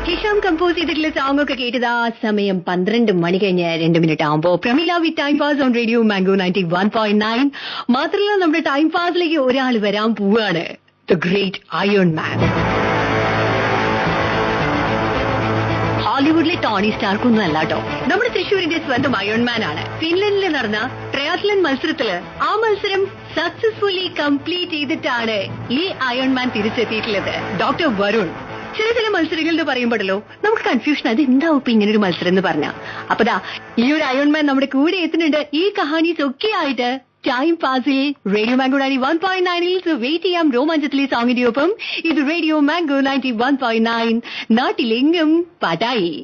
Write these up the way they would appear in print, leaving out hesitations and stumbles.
Hisham compose ചെയ്തിട്ടുള്ള song ഒക്കെ കേട്ടത് ആ സമയം 12 മണി കഴിഞ്ഞ് 2 മിനിറ്റ് ആകുമ്പോ Pramila with time pass on Radio Mango 91.9. മാത്രമല്ല നമ്മുടെ ടൈം പാസിലേക്ക് ഒരാൾ വരാൻ പോവുകയാണ്, ദ ഗ്രേറ്റ് അയൺ മാൻ. ഹോളിവുഡിലെ ടോണി സ്റ്റാർക്കൊന്നും അല്ല കേട്ടോ, നമ്മുടെ തൃശ്ശൂരിന്റെ സ്വന്തം അയൺമാൻ ആണ്. ഫിൻലൻഡിൽ നടന്ന ട്രയാത്ലൺ മത്സരത്തില് ആ മത്സരം സക്സസ്ഫുള്ളി കംപ്ലീറ്റ് ചെയ്തിട്ടാണ് ഈ അയൺമാൻ തിരിച്ചെത്തിയിട്ടുള്ളത്. ഡോക്ടർ വരുൺ. ചില മത്സരങ്ങൾ എന്ന് പറയുമ്പോഴല്ലോ നമുക്ക് കൺഫ്യൂഷൻ, അത് എന്താവും ഇപ്പൊ ഇങ്ങനെ ഒരു മത്സരം എന്ന് പറഞ്ഞ. അപ്പതാ ഈ ഒരു അയൺമാൻ നമ്മുടെ കൂടെ എത്തുന്നുണ്ട് ഈ കഹാനീസ് ഒക്കെ ആയിട്ട് ടൈം പാസിൽ. റേഡിയോ മാംഗോ 91.9 വെയിറ്റ് ചെയ്യാം രോമാഞ്ചത്തിലെ സോങ്ങിന്റെ ഒപ്പം. ഇത് റേഡിയോ മാംഗോ 91.9, നാട്ടിലെങ്ങും പാട്ടായി.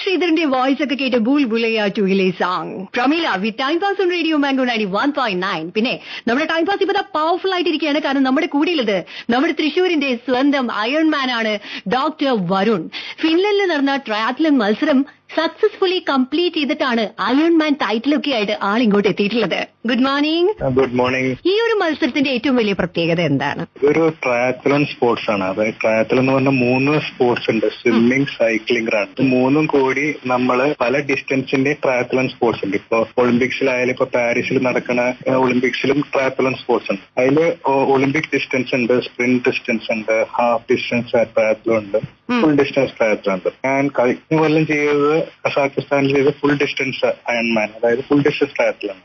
ശ്രീധരന്റെ വോയിസ് ഒക്കെ കേട്ട് ബൂൾ ബുലയ ടൂയിലെ song Pramila with time pass on Radio Mango 91.9. പിന്നെ നമ്മുടെ ടൈം പാസ് ഇപ്പൊ പവർഫുൾ ആയിട്ടിരിക്കുകയാണ്, കാരണം നമ്മുടെ കൂടെയുള്ളത് നമ്മുടെ തൃശ്ശൂരിന്റെ സ്വന്തം അയൺമാൻ ആണ് ഡോക്ടർ വരുൺ. ഫിൻലൻഡിൽ നടന്ന ട്രയാത്ലൺ മത്സരം സക്സസ്ഫുള്ളി കംപ്ലീറ്റ് ചെയ്തിട്ടാണ് അയൺമാൻ ടൈറ്റിലൊക്കെ ആയിട്ട് ആൾ ഇങ്ങോട്ട് എത്തിയിട്ടുള്ളത്. Good morning. Good morning. ഈ ഒരു മത്സരത്തിന്റെ ഏറ്റവും വലിയ പ്രത്യേകത എന്താണ്? ഇതൊരു ട്രയാത്ലൺ സ്പോർട്സ് ആണ്. അതായത് ട്രയാത്ലൺ എന്ന് പറഞ്ഞ 3 സ്പോർട്സ് ഉണ്ട്, സ്വിമ്മിംഗ്, സൈക്ലിംഗ്, റൺ. 3ഉം കൂടി നമ്മള് പല ഡിസ്റ്റൻസിന്റെ ട്രയാത്ലൺ സ്പോർട്സ് ഉണ്ട്. ഇപ്പൊ ഒളിമ്പിക്സിലായാലും ഇപ്പൊ പാരീസിൽ നടക്കുന്ന ഒളിമ്പിക്സിലും ട്രയാത്ലൺ സ്പോർട്സ് ഉണ്ട്. അതില് ഒളിമ്പിക് ഡിസ്റ്റൻസ് ഉണ്ട്, സ്പ്രിന്റ് ഡിസ്റ്റൻസ് ഉണ്ട്, ഹാഫ് ഡിസ്റ്റൻസ് ട്രയാത്ലൺ ഉണ്ട്, ഫുൾ ഡിസ്റ്റൻസ് ട്രയാത്ലൺ ഉണ്ട്. ഞാൻ കഴിഞ്ഞ കൊല്ലം ചെയ്തത് കസാഖിസ്ഥാനിൽ ചെയ്ത ഫുൾ ഡിസ്റ്റൻസ് അയൺമാൻ, അതായത് ഫുൾ ഡിസ്റ്റൻസ് ട്രയാത്ലൺ.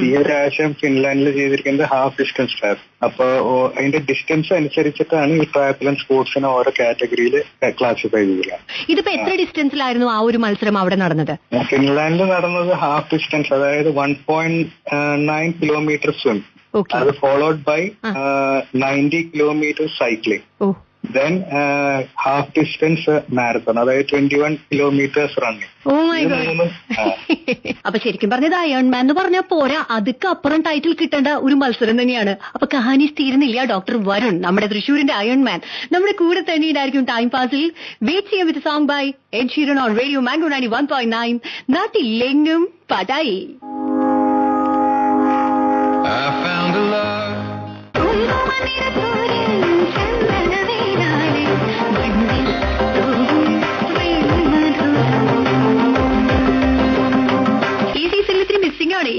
ഈ ഒരാഴ്ച ഫിൻലാൻഡിൽ ചെയ്തിരിക്കുന്നത് ഹാഫ് ഡിസ്റ്റൻസ് ട്രയാത്ലൺ. അപ്പൊ അതിന്റെ ഡിസ്റ്റൻസ് അനുസരിച്ചിട്ടാണ് ഈ ട്രയാത്ലൺ സ്പോർട്സിനെ ഓരോ കാറ്റഗറിയിൽ ക്ലാസിഫൈ ചെയ്യുക. ഇതിപ്പോ എത്ര ഡിസ്റ്റൻസിലായിരുന്നു ആ ഒരു മത്സരം അവിടെ നടന്നത്? ഫിൻലാൻഡിൽ നടന്നത് ഹാഫ് ഡിസ്റ്റൻസ്, അതായത് 1.9 കിലോമീറ്റർ സ്വിം, അത് followed by 90 kilometre cycling, then half distance marathon, അതായത് 21 കിലോമീറ്റേഴ്സ് റണ്ണിങ്. അപ്പൊ ശരിക്കും പറഞ്ഞത് അയൺമാൻ എന്ന് പറഞ്ഞാൽ പോരാ, അതൊക്കെ അപ്പുറം ടൈറ്റിൽ കിട്ടേണ്ട ഒരു മത്സരം തന്നെയാണ്. അപ്പൊ കഹാനീസ് തീരുന്നില്ല. ഡോക്ടർ വരുൺ, നമ്മുടെ തൃശ്ശൂരിന്റെ അയൺമാൻ, നമ്മുടെ കൂടെ തന്നെ ഉണ്ടായിരിക്കും ടൈം പാസിൽ. വെയിറ്റ് ചെയ്യാം with song by Ed Sheeran on Radio Mango 91.9, നാട്ടിലെങ്ങും പാട്ടായി.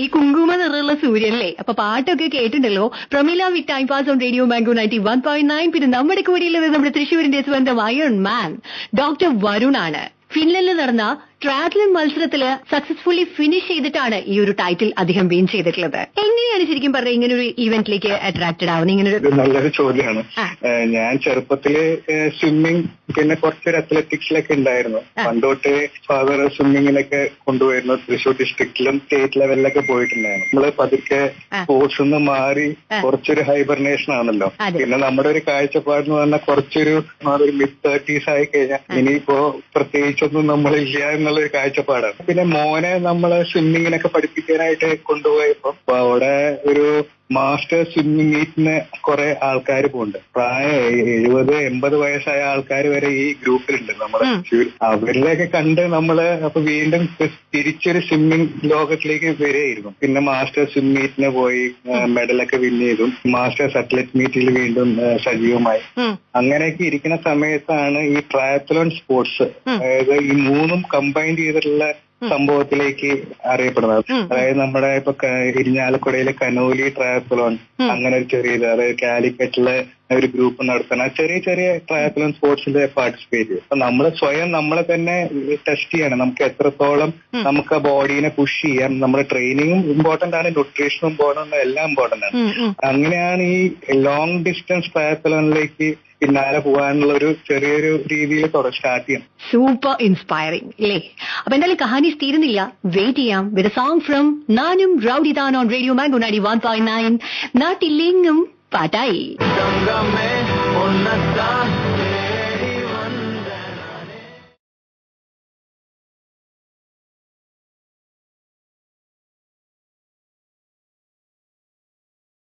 ഈ കുങ്കുമ നിറമുള്ള സൂര്യനല്ലേ. അപ്പൊ പാട്ടൊക്കെ കേട്ടിട്ടുണ്ടല്ലോ. Pramila with time pass on Radio Mango 91.9. പിന്നെ നമ്മുടെ കൂടെയുള്ളത് നമ്മുടെ തൃശ്ശൂരിന്റെ സ്വന്തം അയൺ മാൻ ഡോക്ടർ വരുൺ ആണ്. ഫിൻലൻഡിൽ നടന്ന ട്രയാത്ലൺ മത്സരത്തില് സക്സസ്ഫുള്ളി ഫിനിഷ് ചെയ്തിട്ടാണ് ഈ ഒരു ടൈറ്റിൽ അദ്ദേഹം വിൻ ചെയ്തിട്ടുള്ളത്. എങ്ങനെയാണ് ശരിക്കും പറഞ്ഞ ഇങ്ങനെ ഒരു ഇവന്റിലേക്ക് അട്രാക്റ്റഡ് ആവുന്നത്? ഇങ്ങനെ നല്ലൊരു ചോദ്യമാണ്. ഞാൻ ചെറുപ്പത്തില് സ്വിമ്മിങ്, പിന്നെ കുറച്ചൊരു അത്ലറ്റിക്സിലൊക്കെ ഉണ്ടായിരുന്നു. പണ്ടോട്ട് ഫാദർ സ്വിമ്മിങ്ങിനൊക്കെ കൊണ്ടുപോയിരുന്നു. തൃശ്ശൂർ ഡിസ്ട്രിക്റ്റിലും സ്റ്റേറ്റ് ലെവലിലൊക്കെ പോയിട്ടുണ്ടായിരുന്നു. നമ്മള് പതുക്കെ സ്പോർട്സ് നിന്ന് മാറി കുറച്ചൊരു ഹൈബർനേഷൻ ആണല്ലോ. പിന്നെ നമ്മുടെ ഒരു കാഴ്ചപ്പാടെന്ന് പറഞ്ഞാൽ കുറച്ചൊരു മിഡ് 30s ആയി കഴിഞ്ഞാൽ ഇനിയിപ്പോ പ്രത്യേകിച്ചൊന്നും നമ്മളില്ല എന്നുള്ളൊരു കാഴ്ചപ്പാടാണ്. പിന്നെ മോനെ നമ്മള് സ്വിമ്മിങ്ങിനൊക്കെ പഠിപ്പിക്കാനായിട്ട് കൊണ്ടുപോയപ്പോ അവിടെ ഒരു മാസ്റ്റർ സ്വിമ്മിംഗ് മീറ്റിന് കുറെ ആൾക്കാർ പോകുന്നുണ്ട്. പ്രായം 70-80 വയസ്സായ ആൾക്കാർ വരെ ഈ ഗ്രൂപ്പിലുണ്ട് നമ്മുടെ. അവരിലൊക്കെ കണ്ട് നമ്മള് അപ്പൊ വീണ്ടും തിരിച്ചൊരു സ്വിമ്മിംഗ് ലോകത്തിലേക്ക് വരെയായിരുന്നു. പിന്നെ മാസ്റ്റർ സ്വിം മീറ്റിന് പോയി മെഡലൊക്കെ വിൻ ചെയ്തു. മാസ്റ്റേഴ്സ് അത്ലറ്റ് മീറ്റിൽ വീണ്ടും സജീവമായി. അങ്ങനെയൊക്കെ ഇരിക്കുന്ന സമയത്താണ് ഈ ട്രയാത്ലൺ സ്പോർട്സ്, അതായത് ഈ 3ഉം കമ്പൈൻ ചെയ്തിട്ടുള്ള സംഭവത്തിലേക്ക് അറിയപ്പെടുന്നത്. അതായത് നമ്മുടെ ഇപ്പൊ ഇരിഞ്ഞാലക്കുടയിലെ കനോലി ട്രയാത്ലോൺ, അങ്ങനെ ഒരു ചെറിയത്, അതായത് കാലിക്കറ്റിലെ ഒരു ഗ്രൂപ്പ് നടത്തുന്ന ചെറിയ ചെറിയ ട്രയാത്ലോൺ സ്പോർട്സിൽ പാർട്ടിസിപ്പേറ്റ് ചെയ്യും. അപ്പൊ നമ്മൾ സ്വയം നമ്മളെ തന്നെ ടെസ്റ്റ് ചെയ്യണം. നമുക്ക് എത്രത്തോളം നമുക്ക് ആ ബോഡീനെ പുഷ് ചെയ്യാം. നമ്മുടെ ട്രെയിനിങ്ങും ഇമ്പോർട്ടന്റ് ആണ്, ന്യൂട്രീഷനും ഇമ്പോർട്ടന്റ് ആണ്, എല്ലാം ഇമ്പോർട്ടന്റ് ആണ്. അങ്ങനെയാണ് ഈ ലോങ് ഡിസ്റ്റൻസ് ട്രയാത്ലോണിലേക്ക് പിന്നാലെ പോകാനുള്ള ഒരു ചെറിയൊരു രീതിയിൽ സ്റ്റാർട്ട് ചെയ്യണം. സൂപ്പർ ഇൻസ്പയറിംഗ് അല്ലേ? അപ്പൊ എന്തായാലും കഹാനീസ് തീരുന്നില്ല. വെയിറ്റ് ചെയ്യാം with a song from Naanum Rowdy Dhaan on Radio Mango 91.9, നാട്ടിലെങ്ങും പാട്ടായി.